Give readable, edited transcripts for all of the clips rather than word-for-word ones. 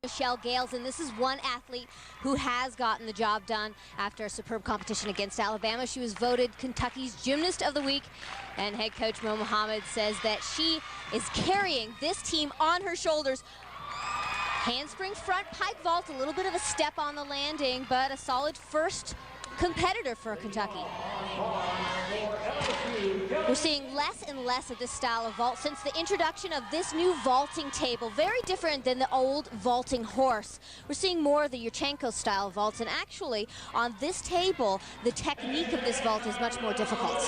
Michelle Gales, and this is one athlete who has gotten the job done after a superb competition against Alabama. She was voted Kentucky's Gymnast of the Week, and head coach Mo Muhammad says that she is carrying this team on her shoulders. Handspring front pike vault, a little bit of a step on the landing, but a solid first competitor for Kentucky. We're seeing less and less of this style of vault since the introduction of this new vaulting table. Very different than the old vaulting horse. We're seeing more of the Yurchenko style vaults, and actually on this table the technique of this vault is much more difficult.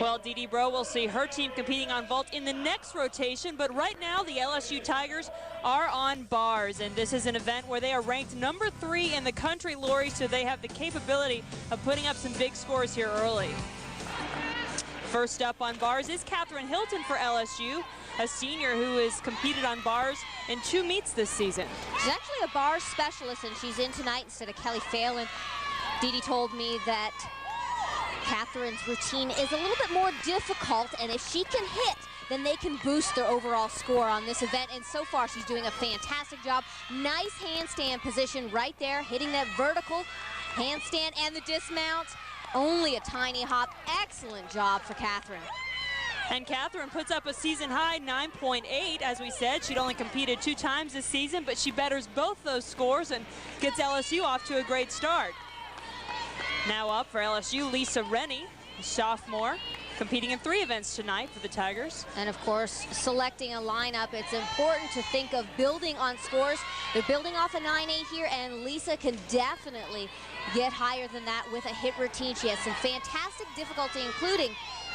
Well, Dee Bro will see her team competing on vault in the next rotation, but right now the LSU Tigers are on bars, and this is an event where they are ranked number 3 in the country, Lori, so they have the capability of putting up some big scores here early. First up on bars is Catherine Hilton for LSU, a senior who has competed on bars in 2 meets this season. She's actually a bars specialist, and she's in tonight instead of Kelly Phelan. Dee told me that Catherine's routine is a little bit more difficult, and if she can hit, then they can boost their overall score on this event, and so far she's doing a fantastic job. Nice handstand position right there, hitting that vertical handstand and the dismount. Only a tiny hop. Excellent job for Catherine. And Catherine puts up a season high 9.8. As we said, she'd only competed 2 times this season, but she betters both those scores and gets LSU off to a great start. Now up for LSU, Lisa Rennie, a sophomore, competing in 3 events tonight for the Tigers. And of course, selecting a lineup, it's important to think of building on scores. They're building off a 9-8 here, and Lisa can definitely get higher than that with a hit routine. She has some fantastic difficulty, including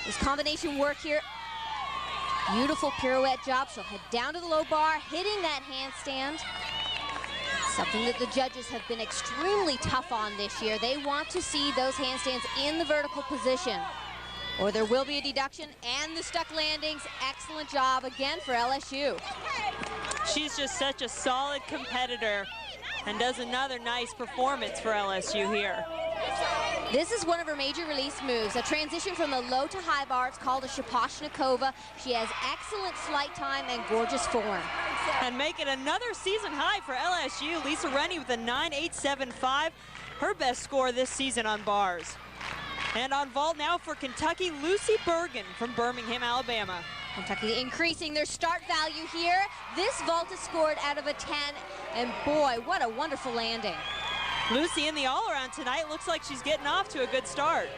this combination work here. Beautiful pirouette job. She'll head down to the low bar, hitting that handstand. Something that the judges have been extremely tough on this year. They want to see those handstands in the vertical position, or there will be a deduction. And the stuck landings, excellent job again for LSU. She's just such a solid competitor and does another nice performance for LSU here. This is one of her major release moves, a transition from the low to high bar. It's called a Shaposhnikova. She has excellent flight time and gorgeous form. And make it another season high for LSU. Lisa Rennie with a 9.875, her best score this season on bars. And on vault now for Kentucky, Lucy Bergen from Birmingham, Alabama. Kentucky increasing their start value here. This vault is scored out of a 10, and boy, what a wonderful landing. Lucy in the all-around tonight. Looks like she's getting off to a good start.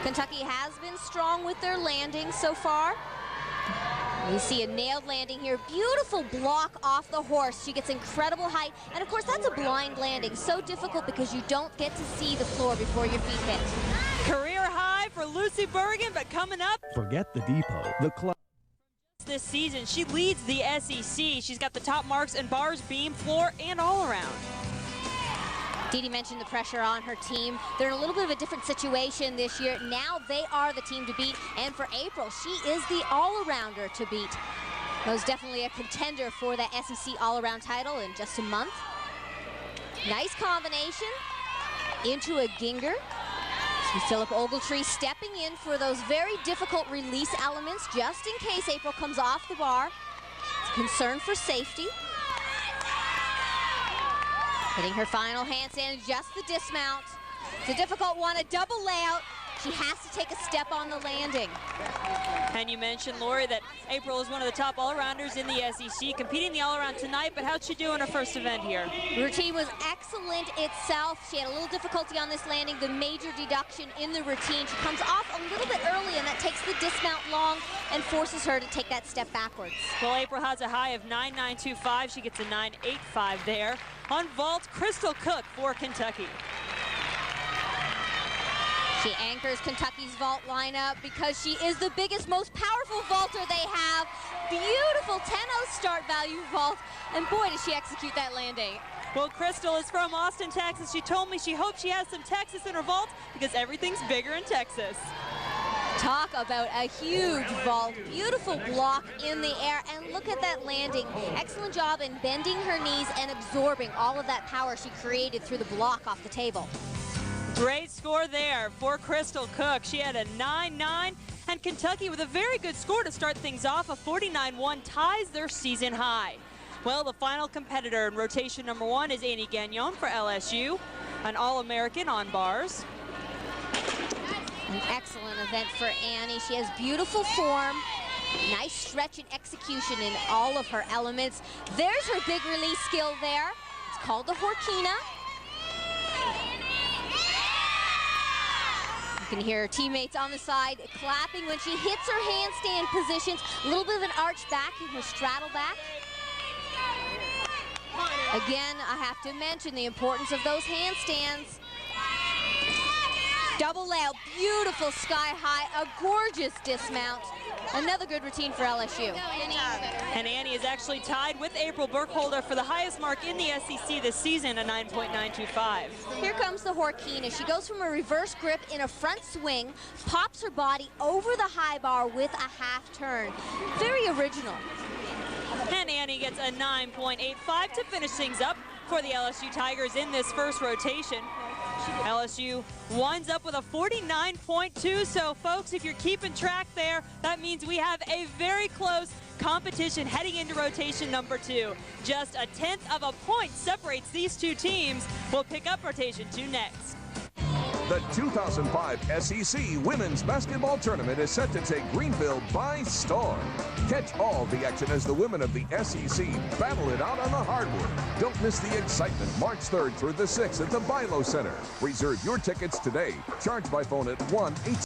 Kentucky has been strong with their landings so far. We see a nailed landing here. Beautiful block off the horse. She gets incredible height, and of course that's a blind landing. So difficult because you don't get to see the floor before your feet hit. Career high for Lucy Bergen, but coming up, forget the depot, the club. This season, she leads the SEC. She's got the top marks in bars, beam, floor, and all around. Dee mentioned the pressure on her team. They're in a little bit of a different situation this year. Now they are the team to beat, and for April, she is the all-arounder to beat. Most definitely a contender for that SEC all-around title in just a month. Nice combination into a Ginger. Philip Ogletree stepping in for those very difficult release elements, just in case April comes off the bar. It's a concern for safety. Hitting her final handstand, just the dismount. It's a difficult one, a double layout. She has to take a step on the landing. And you mentioned, Lori, that April is one of the top all-arounders in the SEC, competing the all-around tonight, but how'd she do in her first event here? Routine was excellent itself. She had a little difficulty on this landing, the major deduction in the routine. She comes off a little bit early, and that takes the dismount long and forces her to take that step backwards. Well, April has a high of 9.925. She gets a 9.85 there. On vault, Crystal Cook for Kentucky. She anchors Kentucky's vault lineup because she is the biggest, most powerful vaulter they have. Beautiful 10-0 start value vault, and boy, does she execute that landing. Well, Crystal is from Austin, Texas. She told me she hopes she has some Texas in her vault because everything's bigger in Texas. Talk about a huge vault. Beautiful block in the air, and look at that landing. Excellent job in bending her knees and absorbing all of that power she created through the block off the table. Great score there for Crystal Cook. She had a 9.9, and Kentucky with a very good score to start things off. A 49.1 ties their season high. Well, the final competitor in rotation number 1 is Annie Gagnon for LSU, an All-American on bars. An excellent event for Annie. She has beautiful form, nice stretch and execution in all of her elements. There's her big release skill there. It's called the Horkina. You can hear her teammates on the side clapping when she hits her handstand positions. A little bit of an arch back in her straddle back. Again, I have to mention the importance of those handstands. Double layout, beautiful sky high, a gorgeous dismount. Another good routine for LSU. And Annie is actually tied with April Burkholder for the highest mark in the SEC this season, a 9.925. Here comes the Horkina. She goes from a reverse grip in a front swing, pops her body over the high bar with a half turn. Very original. And Annie gets a 9.85 to finish things up for the LSU Tigers in this first rotation. LSU winds up with a 49.2, so folks, if you're keeping track there, that means we have a very close competition heading into rotation number 2. Just a 1/10 of a point separates these two teams. We'll pick up rotation 2 next. The 2005 SEC Women's Basketball Tournament is set to take Greenville by storm. Catch all the action as the women of the SEC battle it out on the hardwood. Don't miss the excitement March 3rd through the 6th at the Bilo Center. Reserve your tickets today. Charge by phone at 1-800.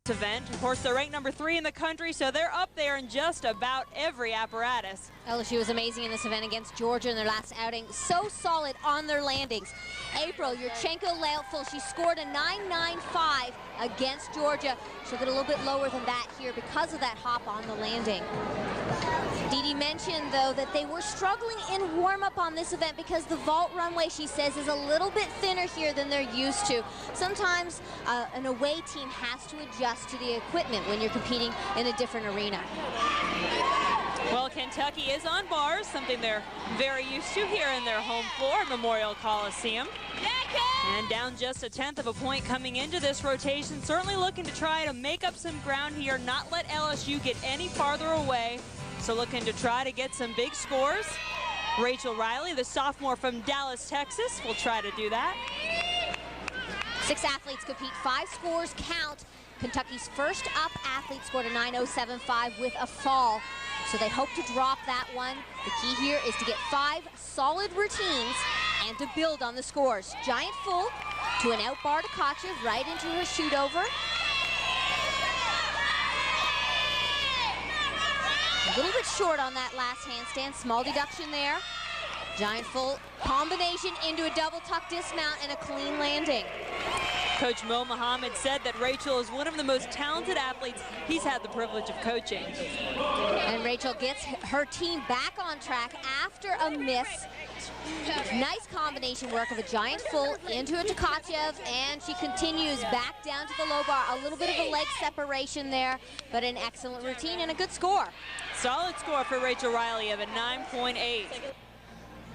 Event. Of course, they're ranked number 3 in the country, so they're up there in just about every apparatus. LSU was amazing in this event against Georgia in their last outing. So solid on their landings. April Yurchenko layout full. She scored a 9.95 against Georgia. She'll get a little bit lower than that here because of that hop on the landing. Didi mentioned, though, that they were struggling in warm-up on this event because the vault runway, she says, is a little bit thinner here than they're used to. Sometimes an away team has to adjust to the equipment when you're competing in a different arena. Well, Kentucky is on bars, something they're very used to here in their home floor at Memorial Coliseum. And down just a 1/10 of a point coming into this rotation, certainly looking to try to make up some ground here, not let LSU get any farther away. So looking to try to get some big scores. Rachel Riley, the sophomore from Dallas, Texas, will try to do that. 6 athletes compete, 5 scores count. Kentucky's first up athlete scored a 9.075 with a fall. So they hope to drop that one. The key here is to get 5 solid routines and to build on the scores. Giant full to an out bar to Kacha, right into her shoot over. A little bit short on that last handstand. Small deduction there. Giant full combination into a double tuck dismount and a clean landing. Coach Mo Muhammad said that Rachel is one of the most talented athletes he's had the privilege of coaching. And Rachel gets her team back on track after a miss. Nice combination work of a giant full into a Tkachev, and she continues back down to the low bar. A little bit of a leg separation there, but an excellent routine and a good score. Solid score for Rachel Riley of a 9.8.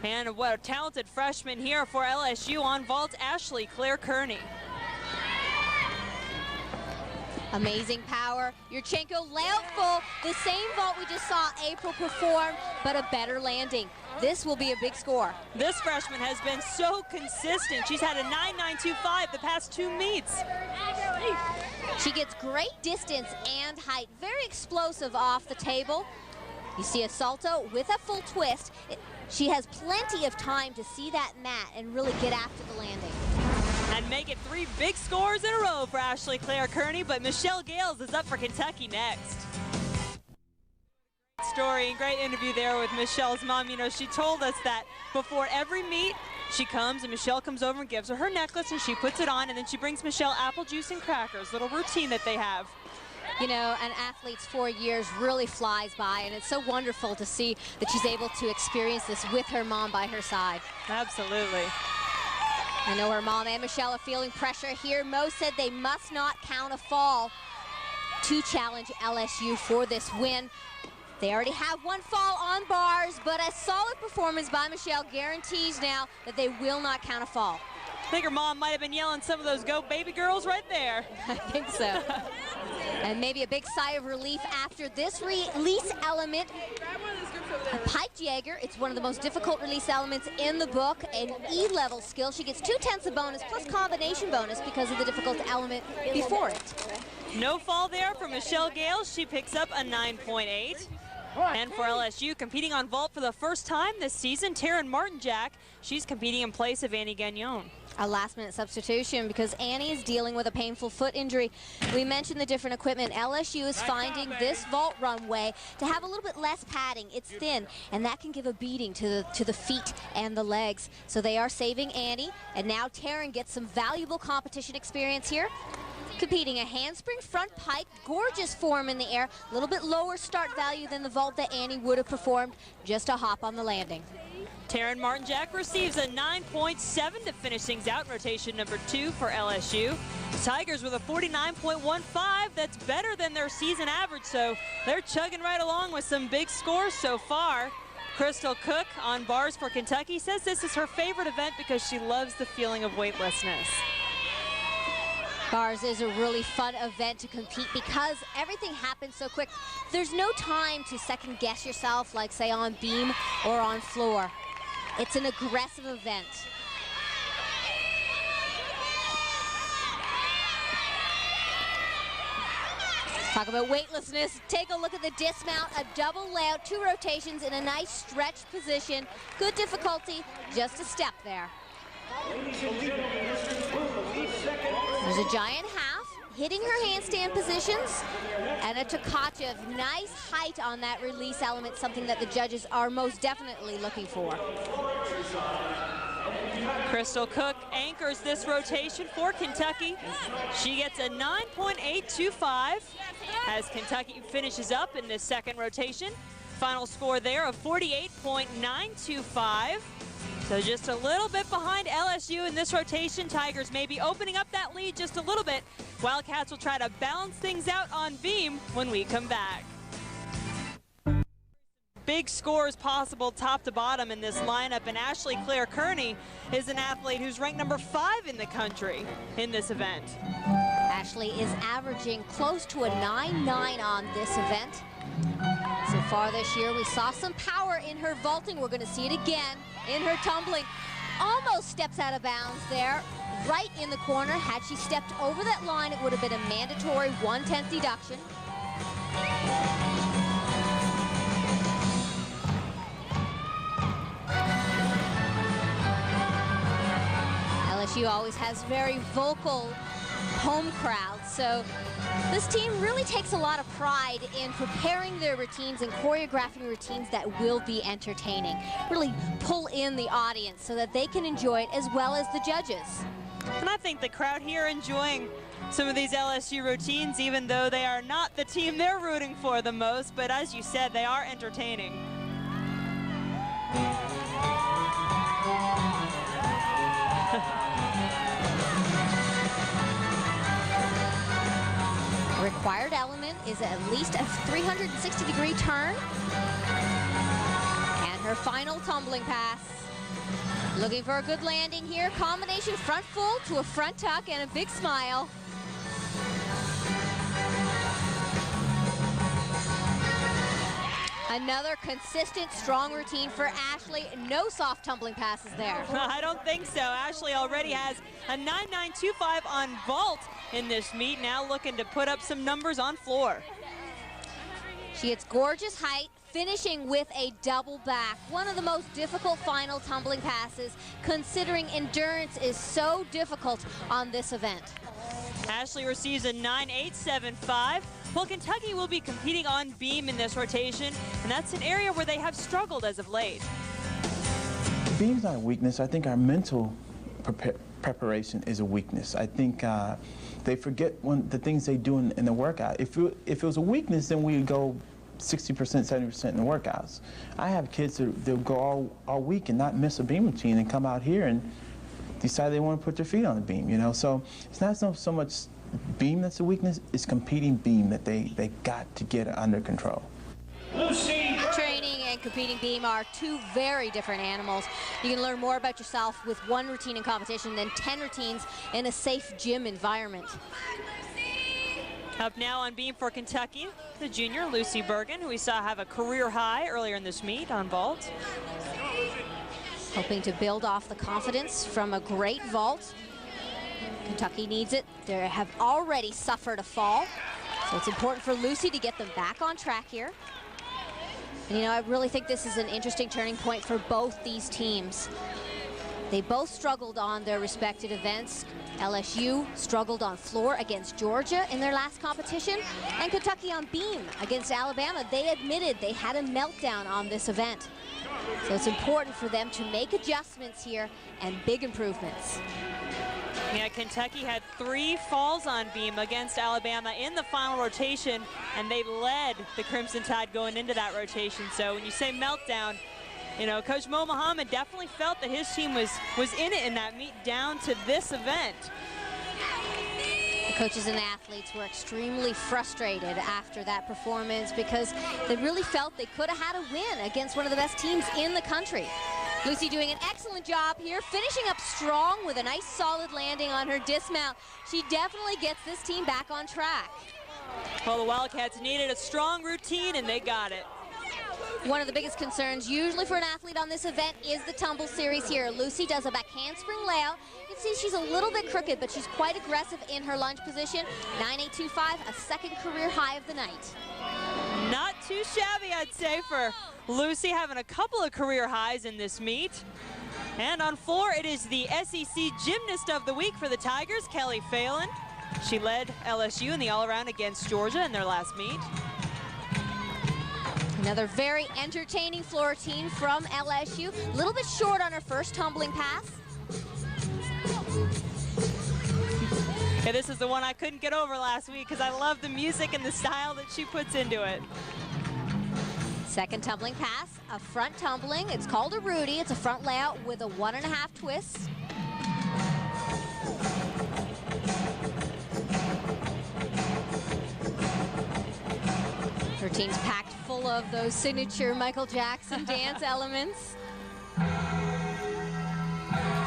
And what a talented freshman here for LSU on vault, Ashley Claire Kearney. Amazing power. Yurchenko layout full. The same vault we just saw April perform, but a better landing. This will be a big score. This freshman has been so consistent. She's had a 9.925 the past 2 meets. She gets great distance and height. Very explosive off the table. You see a salto with a full twist. She has plenty of time to see that mat and really get after the landing. And make it 3 big scores in a row for Ashley Claire Kearney, but Michelle Gales is up for Kentucky next. Story and great interview there with Michelle's mom. You know, she told us that before every meet, she comes and Michelle comes over and gives her necklace and she puts it on, and then she brings Michelle apple juice and crackers, little routine that they have. You know, an athlete's 4 years really flies by, and it's so wonderful to see that she's able to experience this with her mom by her side. Absolutely. I know her mom and Michelle are feeling pressure here. Mo said they must not count a fall to challenge LSU for this win. They already have 1 fall on bars, but a solid performance by Michelle guarantees now that they will not count a fall. I think her mom might have been yelling some of those "Go Baby Girls" right there. I think so. And maybe a big sigh of relief after this release element. A pike Jaeger, it's one of the most difficult release elements in the book, an E-level skill. She gets 2/10 bonus plus combination bonus because of the difficult element before it. No fall there for Michelle Gale. She picks up a 9.8. And for LSU, competing on vault for the first time this season, Taryn Martin-Jack. She's competing in place of Annie Gagnon. A last-minute substitution because Annie is dealing with a painful foot injury. We mentioned the different equipment. LSU is finding this vault runway to have a little bit less padding. It's thin, and that can give a beating to the feet and the legs. So they are saving Annie, and now Taryn gets some valuable competition experience here. Competing a handspring front pike, gorgeous form in the air, a little bit lower start value than the vault that Annie would have performed, just a hop on the landing. Taryn Martin-Jack receives a 9.7 to finish things out in rotation number 2 for LSU. Tigers with a 49.15, that's better than their season average, so they're chugging right along with some big scores so far. Crystal Cook on bars for Kentucky says this is her favorite event because she loves the feeling of weightlessness. Bars is a really fun event to compete because everything happens so quick. There's no time to second guess yourself like say on beam or on floor. It's an aggressive event. Talk about weightlessness. Take a look at the dismount, a double layout, 2 rotations in a nice stretched position. Good difficulty, just a step there. There's a giant half, hitting her handstand positions, and a Takachev. Nice height on that release element, something that the judges are most definitely looking for. Crystal Cook anchors this rotation for Kentucky. She gets a 9.825 as Kentucky finishes up in this second rotation. Final score there of 48.925. So just a little bit behind LSU in this rotation. Tigers may be opening up that lead just a little bit. Wildcats will try to balance things out on beam when we come back. Big scores possible top to bottom in this lineup, and Ashley Claire Kearney is an athlete who's ranked number 5 in the country in this event. Ashley is averaging close to a 9.9 on this event. So far this year, we saw some power in her vaulting. We're going to see it again in her tumbling. Almost steps out of bounds there, right in the corner. Had she stepped over that line, it would have been a mandatory 1/10 deduction. LSU always has very vocal home crowds, so this team really takes a lot of pride in preparing their routines and choreographing routines that will be entertaining. Really pull in the audience so that they can enjoy it as well as the judges. And I think the crowd here enjoying some of these LSU routines, even though they are not the team they're rooting for the most, but as you said, they are entertaining. Required element is at least a 360-degree turn. And her final tumbling pass. Looking for a good landing here. Combination front full to a front tuck and a big smile. Another consistent, strong routine for Ashley. No soft tumbling passes there. I don't think so. Ashley already has a 9.925 on vault in this meet. Now looking to put up some numbers on floor. She gets gorgeous height, finishing with a double back. One of the most difficult final tumbling passes, considering endurance is so difficult on this event. Ashley receives a 9.875. Well, Kentucky will be competing on beam in this rotation, and that's an area where they have struggled as of late. Beam's not a weakness. I think our mental preparation is a weakness. I think they forget the things they do in the workout. If it was a weakness, then we would go 60%, 70% in the workouts. I have kids they'll go all week and not miss a beam routine and come out here and decide they want to put their feet on the beam, you know. So it's not so much beam that's a weakness, it's competing beam that they got to get under control. Training and competing beam are two very different animals. You can learn more about yourself with one routine in competition than 10 routines in a safe gym environment. Up now on beam for Kentucky, the junior Lucy Bergen, who we saw have a career high earlier in this meet on vault. Hoping to build off the confidence from a great vault. Kentucky needs it. They have already suffered a fall, so it's important for Lucy to get them back on track here. And, you know, I really think this is an interesting turning point for both these teams. They both struggled on their respective events. LSU struggled on floor against Georgia in their last competition, and Kentucky on beam against Alabama. They admitted they had a meltdown on this event. So it's important for them to make adjustments here and big improvements. Yeah, Kentucky had 3 falls on beam against Alabama in the final rotation, and they led the Crimson Tide going into that rotation. So when you say meltdown, you know, Coach Mo Muhammad definitely felt that his team was in it in that meet down to this event. The coaches and the athletes were extremely frustrated after that performance because they really felt they could have had a win against one of the best teams in the country. Lucy doing an excellent job here, finishing up strong with a nice solid landing on her dismount. She definitely gets this team back on track. Well, the Wildcats needed a strong routine, and they got it. One of the biggest concerns usually for an athlete on this event is the tumble series here. Lucy does a back handspring layout. You can see she's a little bit crooked, but she's quite aggressive in her lunge position. 9.825, a second career high of the night. Not too shabby, I'd say, for Lucy, having a couple of career highs in this meet. And on floor, it is the SEC Gymnast of the Week for the Tigers, Kelly Phelan. She led LSU in the all-around against Georgia in their last meet. Another very entertaining floor routine from LSU. A little bit short on her first tumbling pass. Yeah, this is the one I couldn't get over last week because I love the music and the style that she puts into it. Second tumbling pass, a front tumbling. It's called a Rudy. It's a front layout with a 1.5 twist. Her team's packed full of those signature Michael Jackson dance elements.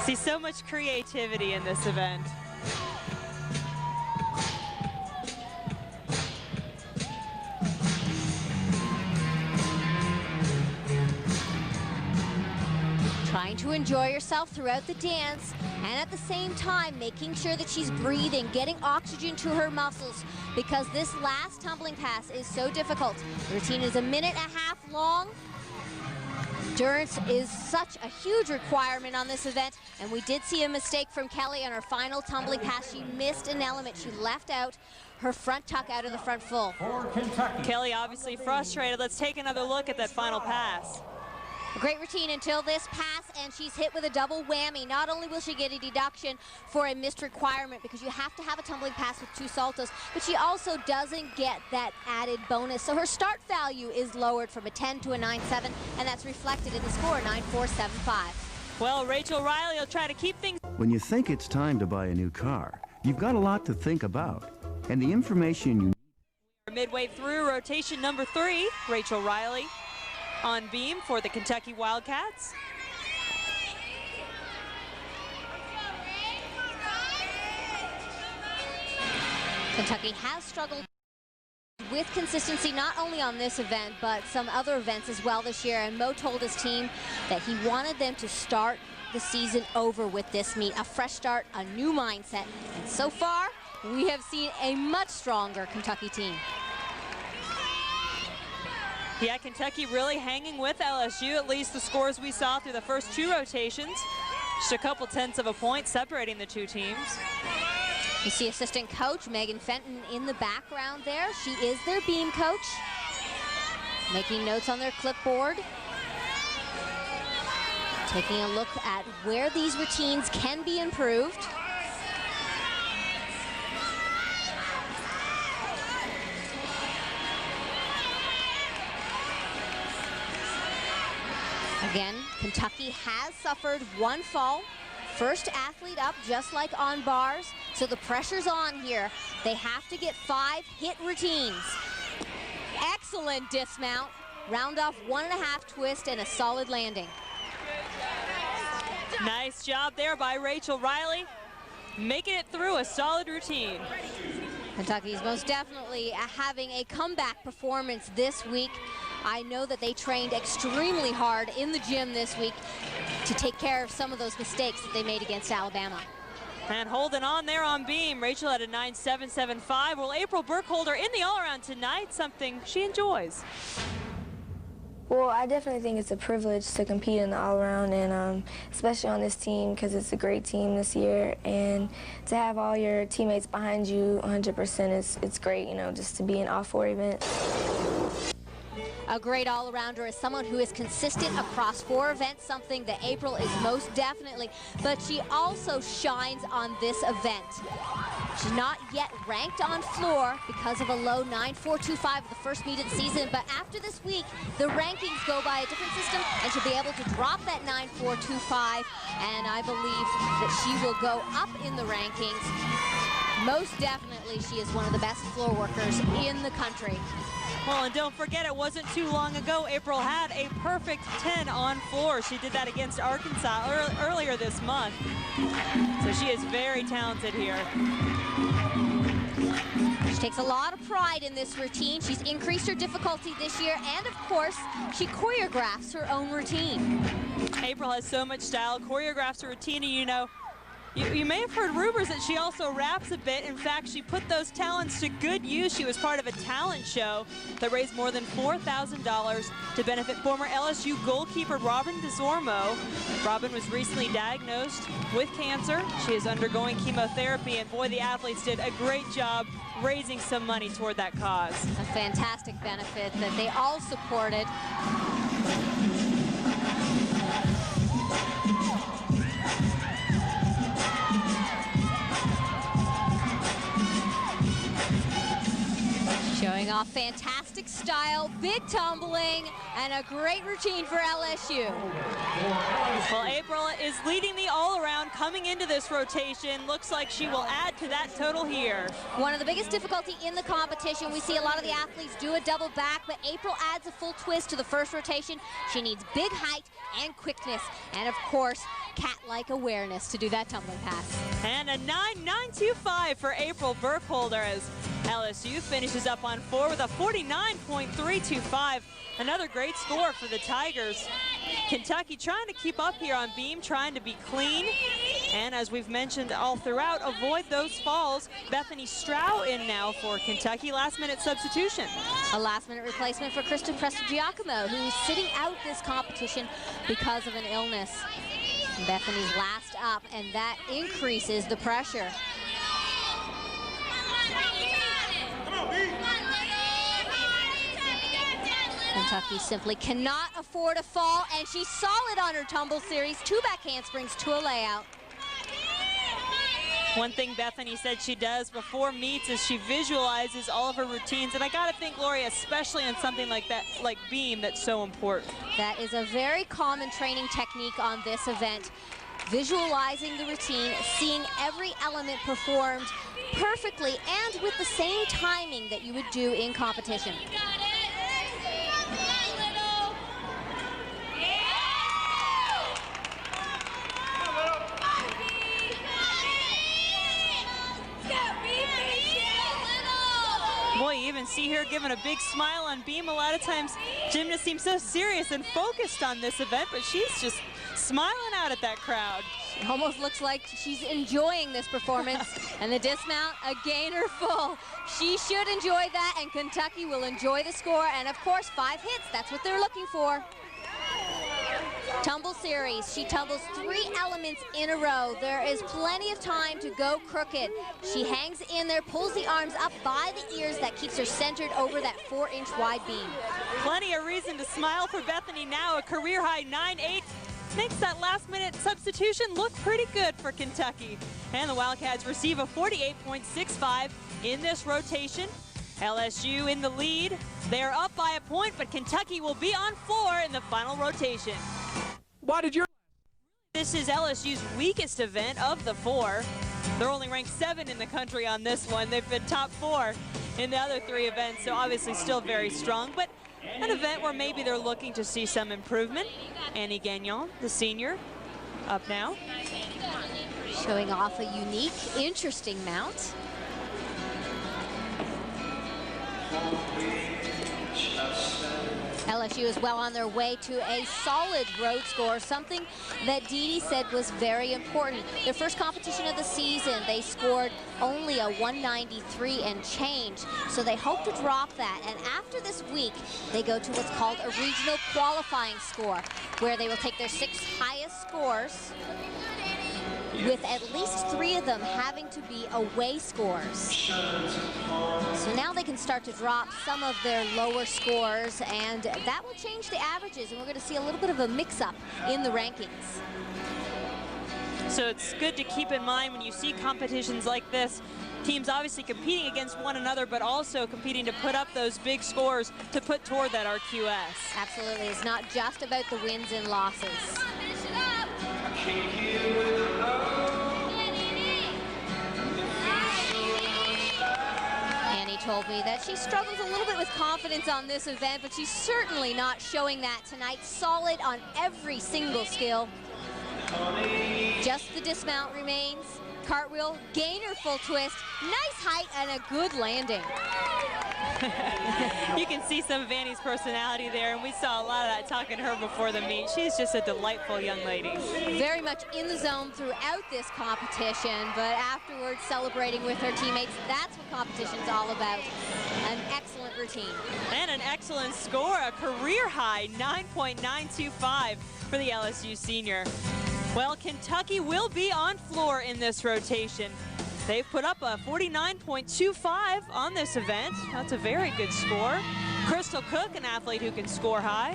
See so much creativity in this event. Trying to enjoy yourself throughout the dance, and at the same time making sure that she's breathing, getting oxygen to her muscles, because this last tumbling pass is so difficult. The routine is 1.5 minutes long. Endurance is such a huge requirement on this event, and we did see a mistake from Kelly on her final tumbling pass. She missed an element. She left out her front tuck out of the front full. Kelly obviously frustrated. Let's take another look at that final pass. A great routine until this pass, and she's hit with a double whammy. Not only will she get a deduction for a missed requirement because you have to have a tumbling pass with 2 saltos, but she also doesn't get that added bonus. So her start value is lowered from a 10 to a 9.7, and that's reflected in the score, 9.475. Well, Rachel Riley will try to keep things. When you think it's time to buy a new car, you've got a lot to think about. And the information you need. Midway through rotation number 3, Rachel Riley on beam for the Kentucky Wildcats. Kentucky has struggled with consistency, not only on this event, but some other events as well this year. And Mo told his team that he wanted them to start the season over with this meet, a fresh start, a new mindset. And so far, we have seen a much stronger Kentucky team. Yeah, Kentucky really hanging with LSU, at least the scores we saw through the first 2 rotations. Just a couple tenths of a point separating the 2 teams. You see assistant coach Megan Fenton in the background there. She is their beam coach, making notes on their clipboard. Taking a look at where these routines can be improved. Again, Kentucky has suffered 1 fall. First athlete up, just like on bars. So the pressure's on here. They have to get 5 hit routines. Excellent dismount. Round off 1.5 twist and a solid landing. Nice job there by Rachel Riley, making it through a solid routine. Kentucky's most definitely having a comeback performance this week. I know that they trained extremely hard in the gym this week to take care of some of those mistakes that they made against Alabama. And holding on there on beam, Rachel at a 9.775. Well, April Burkholder in the all-around tonight, something she enjoys. Well, I definitely think it's a privilege to compete in the all-around, and especially on this team because it's a great team this year, and to have all your teammates behind you 100% it's great, you know, just to be in all 4 events. A great all-arounder is someone who is consistent across 4 events, something that April is most definitely, but she also shines on this event. She's not yet ranked on floor because of a low 9.425 the first meet of the season, but after this week, the rankings go by a different system, and she'll be able to drop that 9.425, and I believe that she will go up in the rankings. Most definitely, she is one of the best floor workers in the country. Well, and don't forget, it wasn't too long ago April had a perfect 10 on floor. She did that against Arkansas earlier this month. So she is very talented here. She takes a lot of pride in this routine. She's increased her difficulty this year, and of course, she choreographs her own routine. April has so much style, choreographs her routine, and you know, you may have heard rumors that she also raps a bit. In fact, she put those talents to good use. She was part of a talent show that raised more than $4,000 to benefit former LSU goalkeeper Robin DeZormo. Robin was recently diagnosed with cancer. She is undergoing chemotherapy, and boy, the athletes did a great job raising some money toward that cause. A fantastic benefit that they all supported. Showing off fantastic style, big tumbling, and a great routine for LSU. Well, April is leading the all-around coming into this rotation. Looks like she will add to that total here. One of the biggest difficulty in the competition, we see a lot of the athletes do a double back, but April adds a full twist to the first rotation. She needs big height and quickness, and of course, cat-like awareness to do that tumbling pass. And a 9.925 for April Burkholder as LSU finishes up on floor with a 49.325. Another great score for the Tigers. Kentucky trying to keep up here on beam, trying to be clean. And as we've mentioned all throughout, avoid those falls. Bethany Strow in now for Kentucky. Last-minute substitution. A last-minute replacement for Kristen Prestigiacomo, who's sitting out this competition because of an illness. Bethany's last up, and that increases the pressure. Kentucky simply cannot afford a fall, and she's solid on her tumble series. 2 back handsprings to a layout. One thing Bethany said she does before meets is she visualizes all of her routines, and I gotta think, Lori, especially on something like that, like beam, that's so important. That is a very common training technique on this event. Visualizing the routine, seeing every element performed perfectly and with the same timing that you would do in competition. Boy, you even see her giving a big smile on beam. A lot of times gymnasts seem so serious and focused on this event, but she's just smiling out at that crowd. It almost looks like she's enjoying this performance. And the dismount, a gainer full. She should enjoy that, and Kentucky will enjoy the score. And of course, 5 hits, that's what they're looking for. Tumble series, she tumbles 3 elements in a row. There is plenty of time to go crooked. She hangs in there, pulls the arms up by the ears. That keeps her centered over that 4-inch wide beam. Plenty of reason to smile for Bethany now. A career high 9.8 makes that last-minute substitution look pretty good for Kentucky. And the Wildcats receive a 48.65 in this rotation. LSU in the lead. They're up by a point, but Kentucky will be on floor in the final rotation. Why did your... This is LSU's weakest event of the 4. They're only ranked 7 in the country on this one. They've been top 4 in the other 3 events, so obviously still very strong, but an event where maybe they're looking to see some improvement. Annie Gagnon, the senior, up now. Showing off a unique, interesting mount. LSU is well on their way to a solid road score, something that Dee Dee said was very important. Their first competition of the season, they scored only a 193 and change, so they hope to drop that. And after this week, they go to what's called a regional qualifying score, where they will take their 6 highest scores, with at least 3 of them having to be away scores. So now they can start to drop some of their lower scores, and that will change the averages, and we're going to see a little bit of a mix-up in the rankings. So it's good to keep in mind when you see competitions like this, teams obviously competing against one another, but also competing to put up those big scores to put toward that RQS. Absolutely. It's not just about the wins and losses. Annie told me that she struggles a little bit with confidence on this event, but she's certainly not showing that tonight. Solid on every single skill. Just the dismount remains. Cartwheel, gainer full twist, nice height and a good landing. You can see some of Annie's personality there, and we saw a lot of that talking to her before the meet. She's just a delightful young lady. Very much in the zone throughout this competition, but afterwards celebrating with her teammates. That's what competition's all about. An excellent routine. And an excellent score, a career high 9.925 for the LSU senior. Well, Kentucky will be on floor in this rotation. They've put up a 49.25 on this event. That's a very good score. Crystal Cook, an athlete who can score high.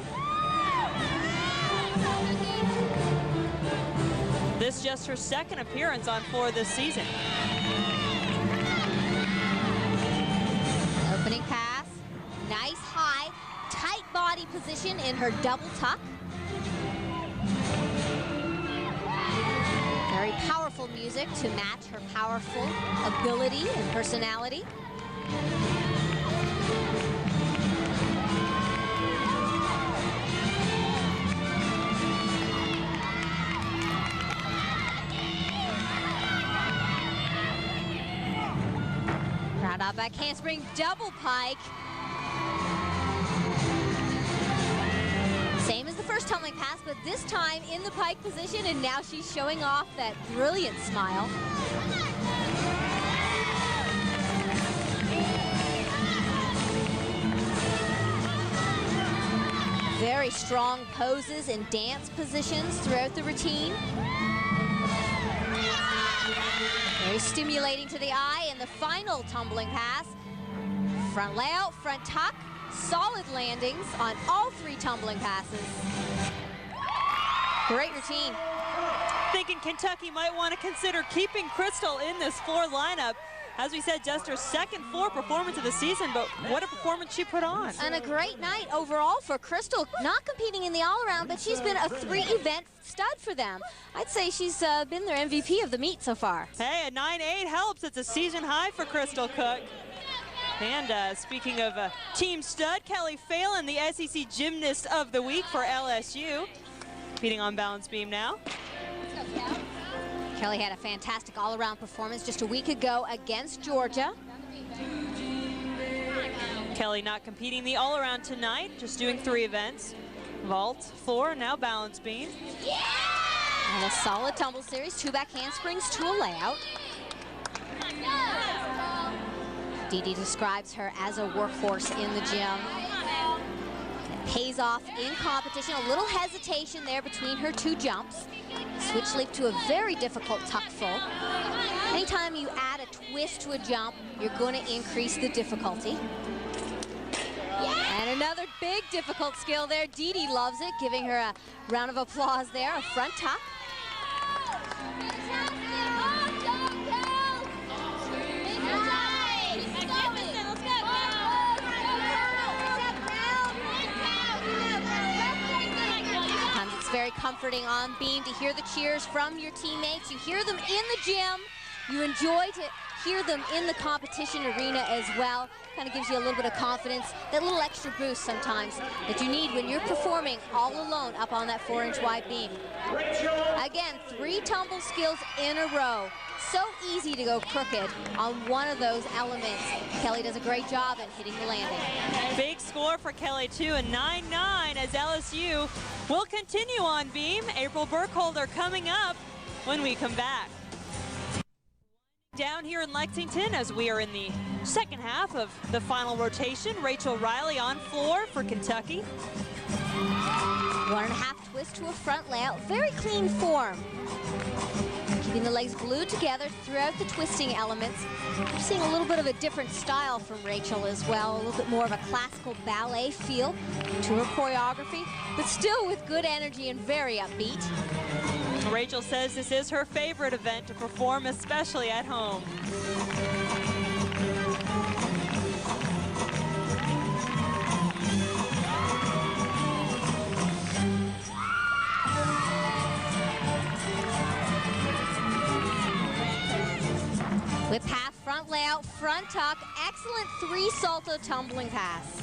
This just her second appearance on floor this season. Opening pass, nice high, tight body position in her double tuck. Very powerful music to match her powerful ability and personality. Round out back handspring, double pike. Same as the first tumbling pass, but this time in the pike position, and now she's showing off that brilliant smile. Very strong poses and dance positions throughout the routine. Very stimulating to the eye, and the final tumbling pass. Front layout, front tuck. Solid landings on all 3 tumbling passes. Great routine. Thinking Kentucky might want to consider keeping Crystal in this floor lineup. As we said, just her second floor performance of the season, but what a performance she put on. And a great night overall for Crystal. Not competing in the all-around, but she's been a 3-event stud for them. I'd say she's been their MVP of the meet so far. Hey, a 9.8 helps. It's a season high for Crystal Cook. And speaking of team stud, Kelly Phelan, the SEC Gymnast of the Week for LSU. Competing on balance beam now. Kelly had a fantastic all-around performance just a week ago against Georgia. Kelly not competing the all-around tonight, just doing 3 events. Vault, floor, now balance beam. Yeah! And a solid tumble series, 2 back handsprings to a layout. Dee Dee describes her as a workhorse in the gym. It pays off in competition. A little hesitation there between her 2 jumps. Switch leap to a very difficult tuck full. Anytime you add a twist to a jump, you're going to increase the difficulty. And another big difficult skill there. Dee Dee loves it, giving her a round of applause there. A front tuck. Very comforting on beam to hear the cheers from your teammates. You hear them in the gym. You enjoy to hear them in the competition arena as well. Kind of gives you a little bit of confidence, that little extra boost sometimes that you need when you're performing all alone up on that 4-inch wide beam. Again, 3 tumble skills in a row. So easy to go crooked on one of those elements. Kelly does a great job at hitting the landing. Big score for Kelly, too, a 9-9 as LSU will continue on beam. April Burkholder coming up when we come back. Down here in Lexington as we are in the second half of the final rotation. Rachel Riley on floor for Kentucky. 1.5 twist to a front layout. Very clean form. Keeping the legs glued together throughout the twisting elements. We're seeing a little bit of a different style from Rachel as well. A little bit more of a classical ballet feel to her choreography, but still with good energy and very upbeat. Rachel says this is her favorite event to perform, especially at home. With half front layout, front tuck, excellent 3 salto tumbling pass.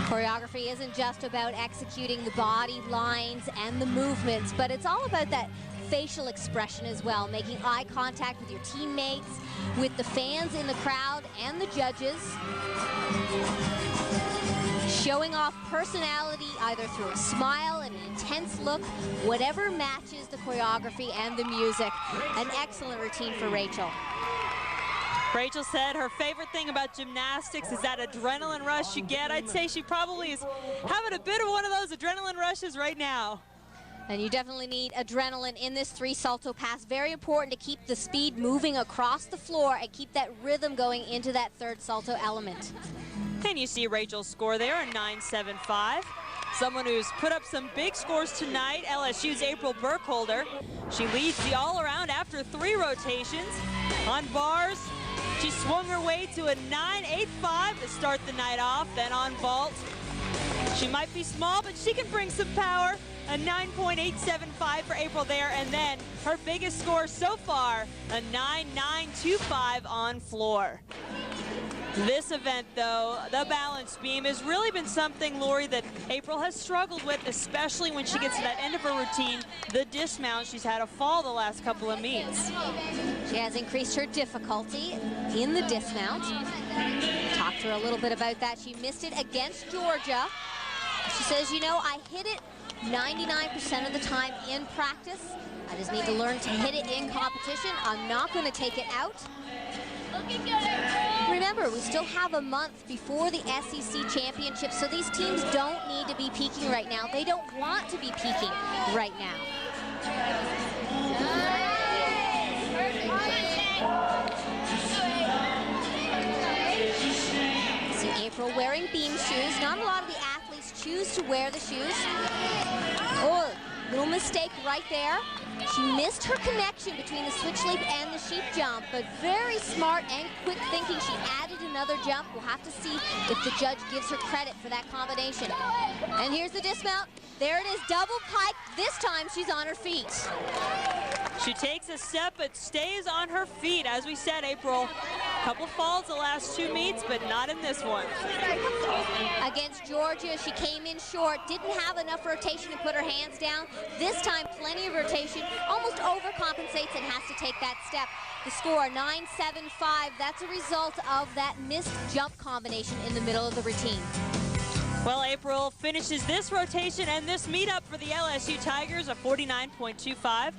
Choreography isn't just about executing the body lines and the movements, but it's all about that facial expression as well, making eye contact with your teammates, with the fans in the crowd and the judges. Showing off personality either through a smile, an intense look, whatever matches the choreography and the music. An excellent routine for Rachel. Rachel said her favorite thing about gymnastics is that adrenaline rush you get. I'd say she probably is having a bit of one of those adrenaline rushes right now. And you definitely need adrenaline in this 3 salto pass. Very important to keep the speed moving across the floor and keep that rhythm going into that 3rd salto element. And you see Rachel's score there, a 9.75. Someone who's put up some big scores tonight, LSU's April Burkholder. She leads the all-around after 3 rotations. On bars, she swung her way to a 9.85 to start the night off. Then on vault, she might be small, but she can bring some power. A 9.875 for April there, and then her biggest score so far, a 9.925 on floor. This event, though, the balance beam, has really been something, Lori, that April has struggled with, especially when she gets to that end of her routine, the dismount. She's had a fall the last couple of meets. She has increased her difficulty in the dismount. Talked to her a little bit about that. She missed it against Georgia. She says, you know, I hit it 99% of the time in practice. I just need to learn to hit it in competition. I'm not going to take it out. Remember, we still have a month before the SEC championship, so these teams don't need to be peaking right now. They don't want to be peaking right now. See April wearing beam shoes. Not a lot of the athletes choose to wear the shoes. Oh, little mistake right there. She missed her connection between the switch leap and the sheep jump, but very smart and quick thinking. She added another jump. We'll have to see if the judge gives her credit for that combination. And here's the dismount. There it is, double pike. This time she's on her feet. She takes a step but stays on her feet. As we said, April, a couple falls the last 2 meets, but not in this one. Against Georgia, she came in short, didn't have enough rotation to put her hands down. This time, plenty of rotation, almost overcompensates and has to take that step. The score, 9.75. That's a result of that missed jump combination in the middle of the routine. Well, April finishes this rotation and this meetup for the LSU Tigers, a 49.25.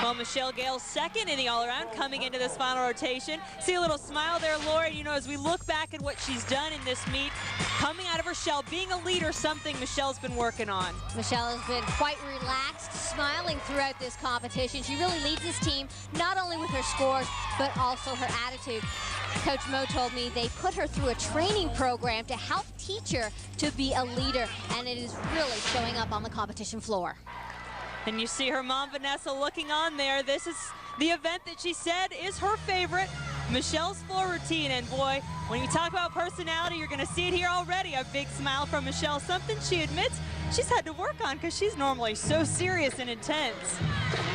Well, Michelle Gale's second in the all-around coming into this final rotation. See a little smile there, Lori. You know, as we look back at what she's done in this meet, coming out of her shell, being a leader, something Michelle's been working on. Michelle has been quite relaxed, smiling throughout this competition. She really leads this team, not only with her scores, but also her attitude. Coach Mo told me they put her through a training program to help teach her to be a leader, and it is really showing up on the competition floor. And you see her mom, Vanessa, looking on there. This is the event that she said is her favorite, Michelle's floor routine. And boy, when you talk about personality, you're going to see it here already. A big smile from Michelle, something she admits she's had to work on because she's normally so serious and intense.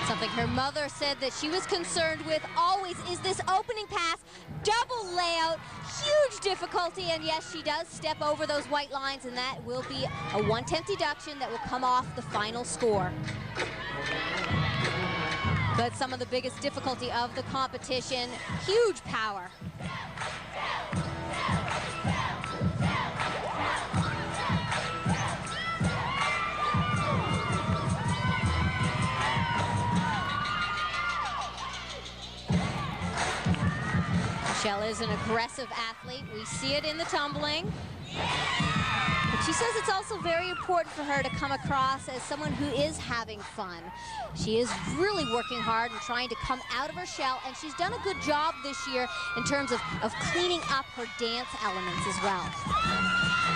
Something her mother said that she was concerned with always is this opening pass, double layout, huge difficulty, and yes, she does step over those white lines, and that will be a 1/10 deduction that will come off the final score. But some of the biggest difficulty of the competition, huge power. Michelle is an aggressive athlete. We see it in the tumbling. But she says it's also very important for her to come across as someone who is having fun. She is really working hard and trying to come out of her shell, and she's done a good job this year in terms of cleaning up her dance elements as well.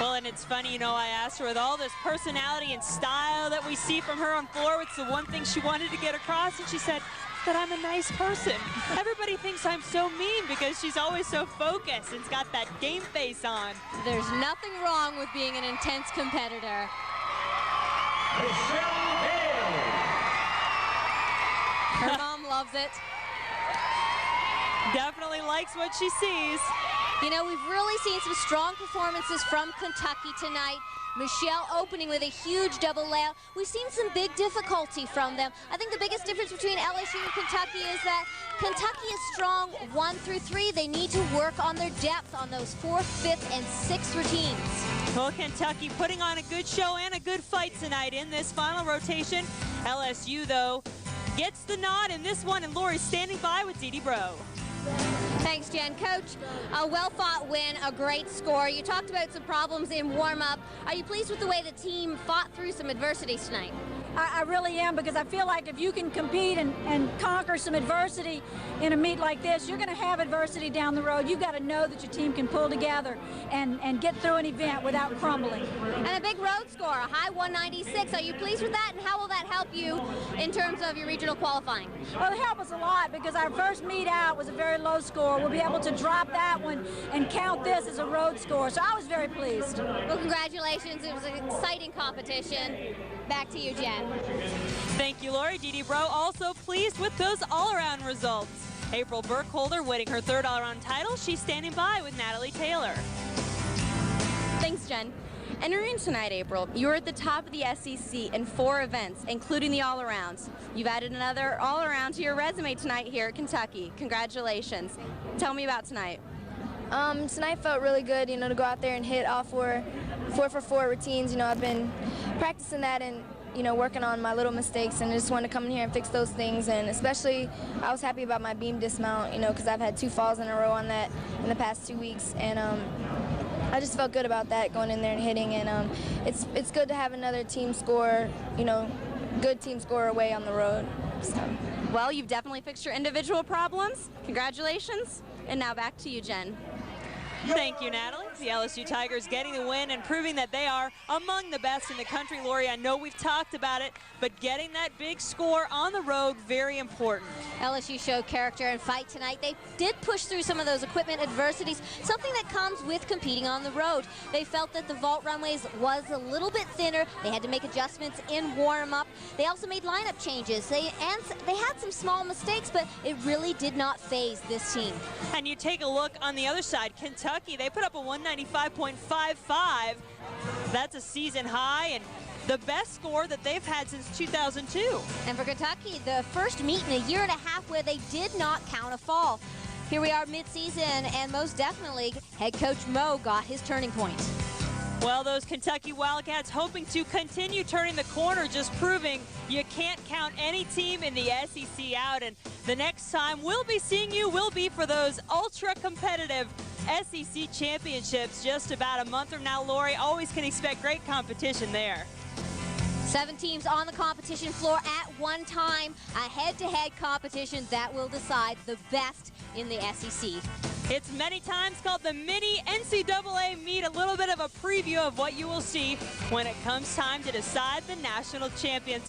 Well, and it's funny, you know, I asked her with all this personality and style that we see from her on floor, it's the one thing she wanted to get across, and she said that I'm a nice person. Everybody thinks I'm so mean because she's always so focused and's got that game face on. There's nothing wrong with being an intense competitor. Her mom loves it. Definitely likes what she sees. You know, we've really seen some strong performances from Kentucky tonight. Michelle opening with a huge double layout. We've seen some big difficulty from them. I think the biggest difference between LSU and Kentucky is that Kentucky is strong 1 through 3. They need to work on their depth on those 4th, 5th, and 6th routines. Well, Kentucky putting on a good show and a good fight tonight in this final rotation. LSU, though, gets the nod in this one, and Lori's standing by with Dee Bro. Thanks, Jen. Coach, a well-fought win, a great score. You talked about some problems in warm-up. Are you pleased with the way the team fought through some adversities tonight? I really am, because I feel like if you can compete and conquer some adversity in a meet like this, you're going to have adversity down the road. You've got to know that your team can pull together and get through an event without crumbling. And a big road score, a high 196. Are you pleased with that, and how will that help you in terms of your regional qualifying? Well, it helped us a lot, because our first meet out was a very low score. We'll be able to drop that one and count this as a road score. So I was very pleased. Well, congratulations. It was an exciting competition. Back to you, Jen. Thank you, Lori. Dee Bro also pleased with those all-around results. April Burkholder winning her 3rd all-around title. She's standing by with Natalie Taylor. Thanks, Jen. Entering tonight, April, you were at the top of the SEC in 4 events, including the all-arounds. You've added another all-around to your resume tonight here at Kentucky. Congratulations. Tell me about tonight. Tonight felt really good, you know, to go out there and hit all 4 for 4 routines. You know, I've been practicing that and, you know, working on my little mistakes, and I just wanted to come in here and fix those things. And especially, I was happy about my beam dismount, you know, because I've had 2 falls in a row on that in the past 2 weeks. And I just felt good about that, going in there and hitting. And it's good to have another team score, you know, good team score away on the road. So. Well, you've definitely fixed your individual problems. Congratulations. And now back to you, Jen. Thank you, Natalie. The LSU Tigers getting the win and proving that they are among the best in the country. Lori, I know we've talked about it, but getting that big score on the road, very important. LSU showed character and fight tonight. They did push through some of those equipment adversities, something that comes with competing on the road. They felt that the vault runways was a little bit thinner. They had to make adjustments in warm-up. They also made lineup changes. They had some small mistakes, but it really did not faze this team. And you take a look on the other side, Kentucky, they put up a 195.55. That's a season high and the best score that they've had since 2002. And for Kentucky, the first meet in a 1.5 years where they did not count a fall. Here we are mid-season, and most definitely, head coach Mo got his turning point. Well, those Kentucky Wildcats hoping to continue turning the corner, just proving you can't count any team in the SEC out. And the next time we'll be seeing you will be for those ultra-competitive SEC championships just about a month from now. Lori, always can expect great competition there. 7 teams on the competition floor at one time. A head-to-head competition that will decide the best in the SEC. It's many times called the mini NCAA meet, a little bit of a preview of what you will see when it comes time to decide the national champions.